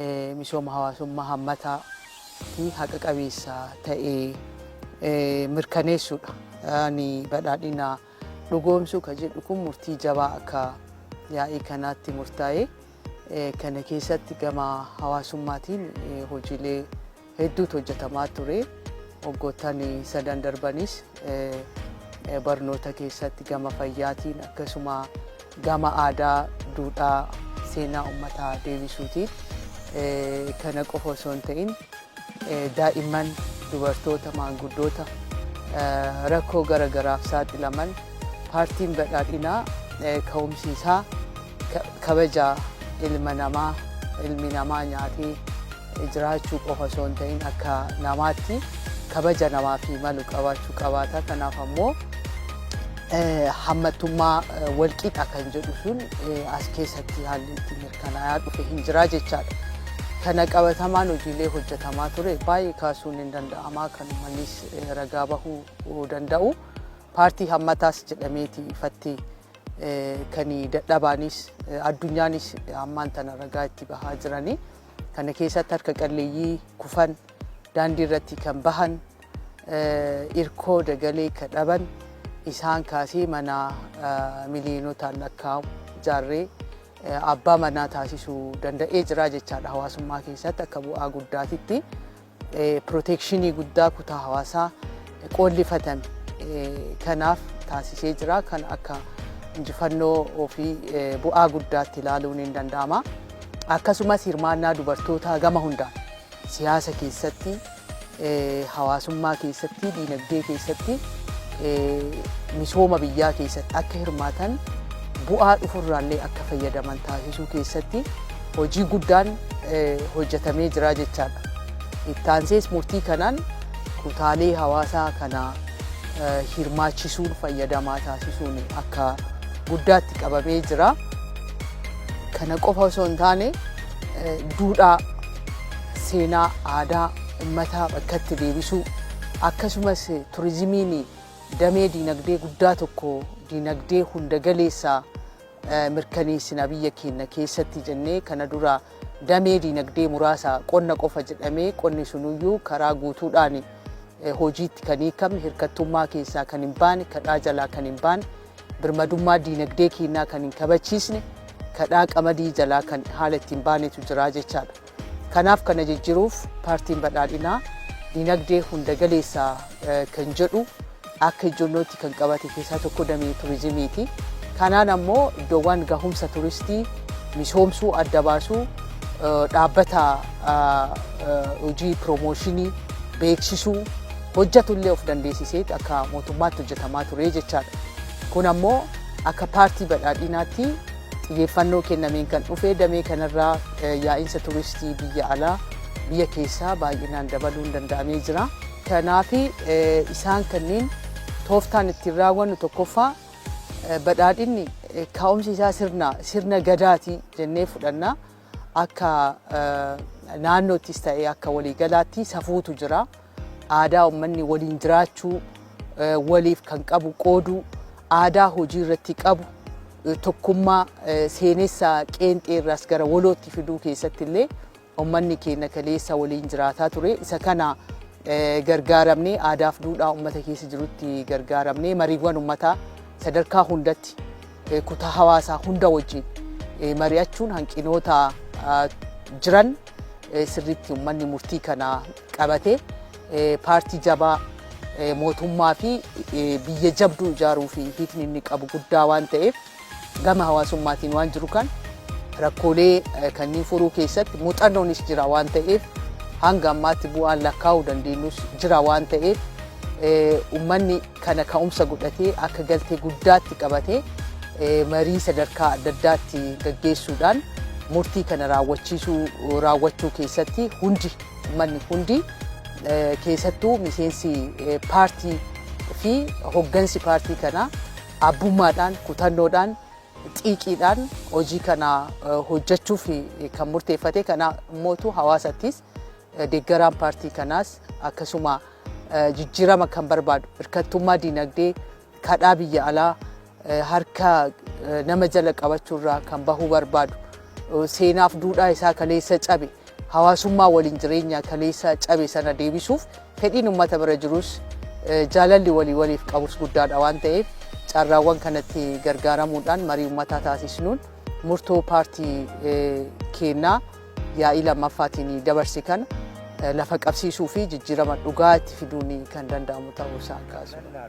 Misooma Hawaasummaa Hammataa fi Haqa-qabeessa ta'ee mirkaneessuudha. Ani badhaadhina dhugoomsuu kan jedhu kun murtii jabaa akka yaa'ii kanaatti murtaa'e. Kana keessatti gama hawaasummaatiin hojiilee hedduutu hojjetamaa ture. Waggoottan sadan darbanis barnoota keessatti gama fayyaatiin akkasuma gama aadaa, duudhaa, seenaa uummataa deebisuutiin kana qofa osoo hin ta'in daa'imman, dubartoota, maanguddoota rakkoo garagaraaf saaxilaman paartiin badhaadhinaa ka'umsi isaa kabaja ilmi namaa nyaatee jiraachuu qofa osoo hin ta'in akka namaatti kabaja namaaf malu qabaachuu qabaata. Kanaaf ammoo hammattummaa walqixa kan jedhu sun as keessatti haalli itti mirkanaa'aa dhufe hin jira jechaadha. Kana qabatamaan hojiilee hojjetamaa ture baay'ee kaasuun hin danda'amaa kan malis ragaa bahuu danda'u. Paartii hammataas jedhameeti ifatti kan dadhabaanis addunyaanis ammaan tana ragaa itti bahaa jirani. Kana keessatti harka qalleeyyii kufan, daandii irratti kan bahan, irkoo dagalee kan dhaban isaan kaasee mana miliyonotaan lakkaa'amu ijaarree abbaa manaa taasisuu danda'ee jira jechaadha. Hawaasummaa keessatti akka bu'aa guddaatitti proteekshinii guddaa kutaa hawaasaa qollifatan kanaaf taasisee jira. Kan akka injifannoo ofii bu'aa guddaatti ilaaluun hin danda'ama. Akkasumas hirmaannaa dubartootaa gama hundaan siyaasa keessatti, hawaasummaa keessatti, diinagdee keessatti, misooma biyyaa keessatti akka hirmaatan bu'aa dhufurraallee akka fayyadaman taasisuu keessatti hojii guddaan hojjetamee jira jechaadha. Itti aansees murtii kanaan kutaalee hawaasaa kana hirmaachisuun fayyadamaa taasisuun akka guddaatti qabamee jira. Kana qofa osoo hin taane duudhaa, seenaa, aadaa uummataa bakkatti deebisuu akkasumas turizimiin damee diinagdee guddaa tokko diinagdee hunda galeessaa mirkaneessina biyya keenya keessatti jennee kana dura damee diinagdee muraasa qonna qofa jedhamee qonni sunuyyuu karaa guutuudhaan hojiitti kan hiikamne hirkattummaa keessaa kan hin baane, kadhaa jalaa kan hin baane, birmadummaa diinagdee keenyaa kan hin kabachiisne, kadhaa qamadii jalaa kan haala ittiin baanetu jira jechaadha. Kanaaf kana jijjiiruuf paartiin badhaadhinaa diinagdee hunda galeessaa kan jedhu akka ijoollootti kan qabate keessaa tokko damee turizimiiti. Kanaan ammoo iddoowwan gahumsa turistii misoomsuu, adda baasuu, dhaabbata hojii piroomooshinii beeksisuu hojjetullee of dandeessisee akka mootummaatti hojjetamaa ture jechaadha. Kun ammoo akka paartii badhaadhinaatti xiyyeeffannoo kennameen kan dhufe damee kanarraa yaa'insa turistii biyya alaa, biyya keessaa baay'inaan dabaluun danda'amee jira. Kanaaf isaan kanneen tooftaan ittiin raawwannu tokkoffaa badhaadhinni ka'umsi isaa sirna gadaati jennee fudhanna. Akka naannoottis ta'ee akka waliigalaatti safuutu jira. Aadaa uummanni waliin jiraachuu, waliif kan qabu qooduu, aadaa hojii irratti qabu, tokkummaa seenessaa qeenxeerraas gara walootti fiduu keessatti illee uummanni keenya kaleessa waliin jiraataa ture. Isa kana gargaaramnee aadaaf duudhaa uummata keessa jirutti gargaaramnee mariiwwan uummataa sadarkaa hundatti kutaa hawaasaa hunda wajjin mari'achuun hanqinoota jiran sirriitti uummanni murtii kana qabate paartii jabaa mootummaa fi biyya jabduu ijaaruu fi hiikni inni qabu guddaa waan ta'eef gama hawaasummaatiin waan jiru kan rakkoolee kanneen furuu keessatti muuxannoonis jira waan ta'eef hanga ammaatti bu'aan lakkaa'uu dandeenyus jira waan ta'eef uummanni kana ka'umsa godhatee akka galtee guddaatti qabatee marii sadarkaa adda addaatti gaggeessuudhaan murtii kana raawwachuu keessatti uummanni hundi keessattuu miseensi paartii fi hoggansi paartii kana abbummaadhaan, kutannoodhaan, xiiqiidhaan hojii kana hojjechuuf kan murteeffate. Kana mootu hawaasattis deeggaraan paartii kanaas akkasuma jijjiirama kan barbaadu hirkattummaa diinagdee kadhaa biyya alaa harka nama jala qabachuurraa kan bahuu barbaadu seenaaf duudhaa isaa kaleessa cabe hawaasummaa waliin jireenya kaleessa cabe sana deebisuuf fedhiin uummata bira jirus jaalalli waliif qabus guddaadha waan ta'eef carraawwan kanatti gargaaramuudhaan marii uummataa taasisnuun murtoo paartii keenyaa yaa'ii lammaffaatiin dabarse kana lafa qabsiisuu fi jijjiirama dhugaa itti fiduun kan danda'amu ta'uu isaa kaasudha.